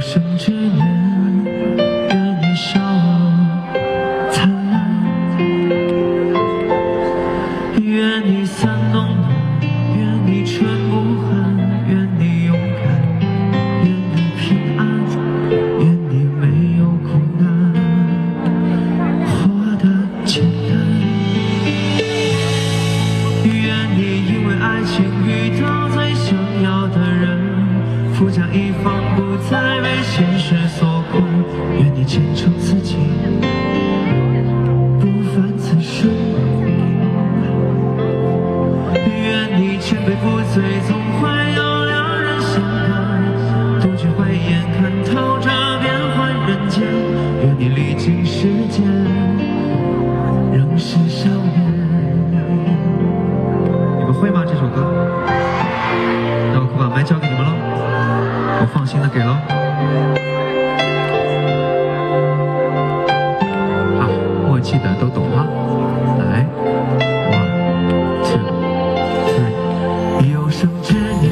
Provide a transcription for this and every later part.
生之年，愿你笑容灿烂，愿你伞冬暖，愿你春不寒，愿你勇敢，愿你平安，愿你没有苦难，活得简单。愿你因为爱情遇到最想要的人，富甲一方，不再被现实所困。愿你前程似锦，不凡此生。愿你千杯不醉，总会有两人相伴。独具慧眼，看透这变幻人间。愿你历经世间，仍是少年。你们会吗？这首歌？那我可把麦交给你们喽。我放心的给喽。啊，默契的都懂哈。来 ，1 2 3， 有生之年，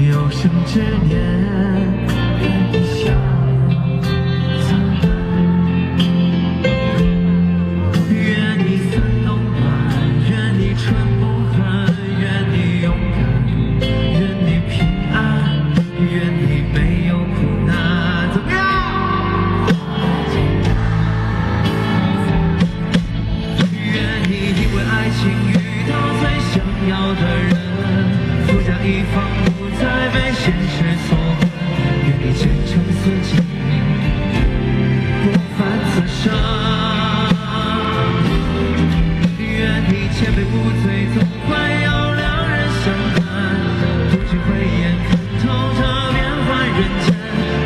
有生之年，愿你笑灿烂，愿你伞冬暖，愿你春不寒，愿你勇敢，愿你平安，愿你没有苦难。怎么样？愿你因为爱情遇到最想要的人，富甲一方，不再被现实所困。愿你前程似锦，不凡此生。愿你千杯不醉，总会有两人相伴。独具慧眼，看透这变幻人间。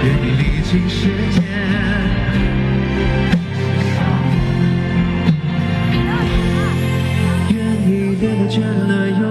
愿你历经世间，愿你变得倦了又